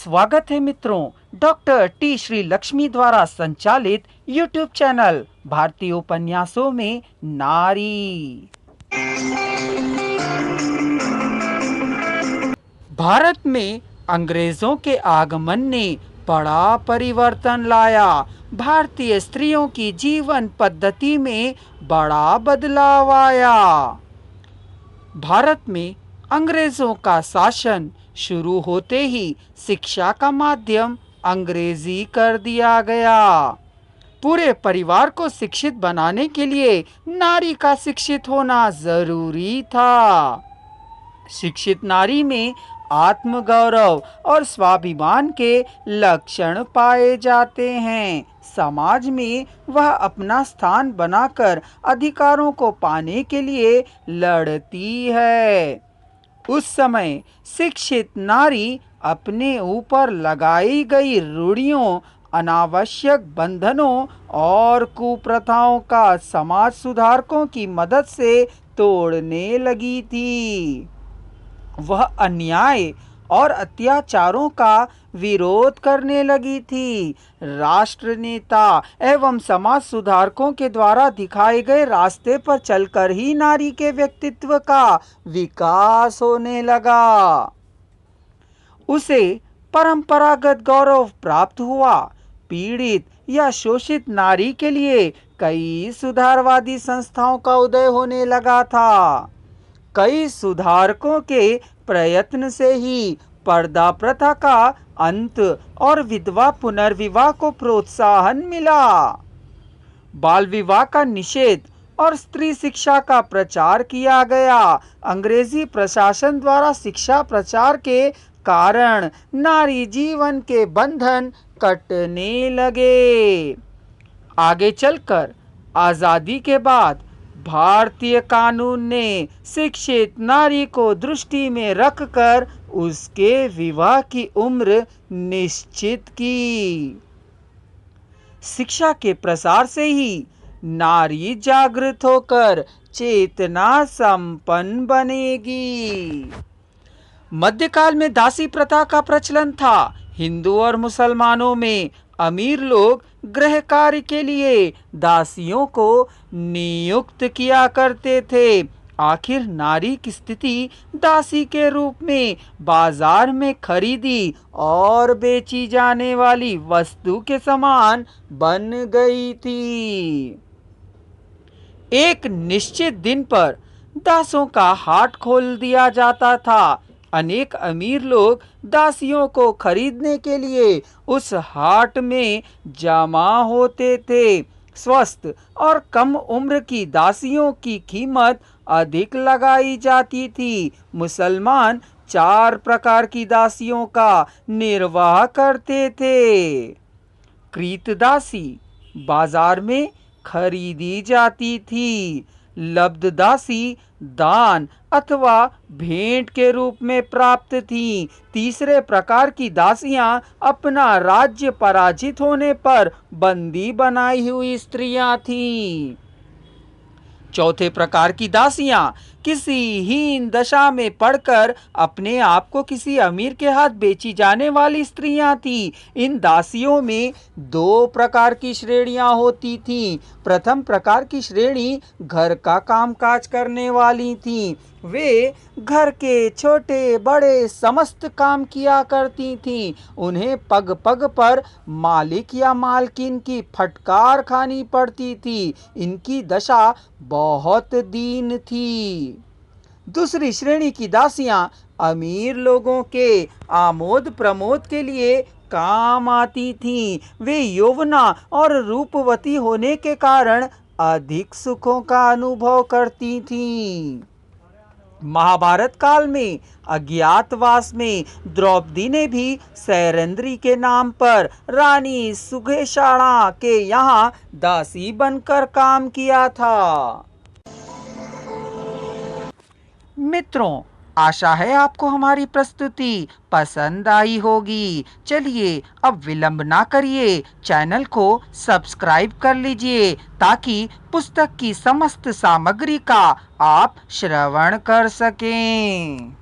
स्वागत है मित्रों, डॉक्टर टी श्री लक्ष्मी द्वारा संचालित यूट्यूब चैनल भारतीय उपन्यासों में नारी। भारत में अंग्रेजों के आगमन ने बड़ा परिवर्तन लाया। भारतीय स्त्रियों की जीवन पद्धति में बड़ा बदलाव आया। भारत में अंग्रेजों का शासन शुरू होते ही शिक्षा का माध्यम अंग्रेजी कर दिया गया। पूरे परिवार को शिक्षित बनाने के लिए नारी का शिक्षित होना जरूरी था। शिक्षित नारी में आत्मगौरव और स्वाभिमान के लक्षण पाए जाते हैं। समाज में वह अपना स्थान बनाकर अधिकारों को पाने के लिए लड़ती है। उस समय शिक्षित नारी अपने ऊपर लगाई गई रूढ़ियों, अनावश्यक बंधनों और कुप्रथाओं का समाज सुधारकों की मदद से तोड़ने लगी थी। वह अन्याय और अत्याचारों का विरोध करने लगी थी। राष्ट्र नेता एवं समाज सुधारकों के द्वारा दिखाए गए रास्ते पर चलकर ही नारी के व्यक्तित्व का विकास होने लगा। उसे परंपरागत गौरव प्राप्त हुआ। पीड़ित या शोषित नारी के लिए कई सुधारवादी संस्थाओं का उदय होने लगा था। कई सुधारकों के प्रयत्न से ही पर्दा प्रथा का अंत और विधवा पुनर्विवाह को प्रोत्साहन मिला। बाल विवाह का निषेध और स्त्री शिक्षा का प्रचार किया गया। अंग्रेजी प्रशासन द्वारा शिक्षा प्रचार के कारण नारी जीवन के बंधन कटने लगे। आगे चलकर आजादी के बाद भारतीय कानून ने शिक्षित नारी को दृष्टि में रखकर उसके विवाह की उम्र निश्चित की। शिक्षा के प्रसार से ही नारी जागृत होकर चेतना संपन्न बनेगी। मध्यकाल में दासी प्रथा का प्रचलन था। हिंदू और मुसलमानों में अमीर लोग गृह कार्य के लिए दासियों को नियुक्त किया करते थे। आखिर नारी की स्थिति दासी के रूप में बाजार में खरीदी और बेची जाने वाली वस्तु के समान बन गई थी। एक निश्चित दिन पर दासों का हाट खोल दिया जाता था। अनेक अमीर लोग दासियों को खरीदने के लिए उस हाट में जमा होते थे। स्वस्थ और कम उम्र की दासियों की कीमत अधिक लगाई जाती थी। मुसलमान 4 प्रकार की दासियों का निर्वाह करते थे। कृत दासी बाजार में खरीदी जाती थी। लब्ध दासी दान अथवा भेंट के रूप में प्राप्त थी। तीसरे प्रकार की दासियां अपना राज्य पराजित होने पर बंदी बनाई हुई स्त्रियां थीं। चौथे प्रकार की दासियां किसी हीन दशा में पड़कर अपने आप को किसी अमीर के हाथ बेची जाने वाली स्त्रियां थीं। इन दासियों में 2 प्रकार की श्रेणियां होती थीं। प्रथम प्रकार की श्रेणी घर का कामकाज करने वाली थीं। वे घर के छोटे बड़े समस्त काम किया करती थीं। उन्हें पग पग पर मालिक या मालकिन की फटकार खानी पड़ती थी। इनकी दशा बहुत दीन थी। दूसरी श्रेणी की दासियां अमीर लोगों के आमोद प्रमोद के लिए काम आती थीं। वे यौवना और रूपवती होने के कारण अधिक सुखों का अनुभव करती थीं। महाभारत काल में अज्ञातवास में द्रौपदी ने भी सैरंध्री के नाम पर रानी सुघेषणा के यहाँ दासी बनकर काम किया था। मित्रों, आशा है आपको हमारी प्रस्तुति पसंद आई होगी। चलिए अब विलंब ना करिए, चैनल को सब्सक्राइब कर लीजिए ताकि पुस्तक की समस्त सामग्री का आप श्रवण कर सकें।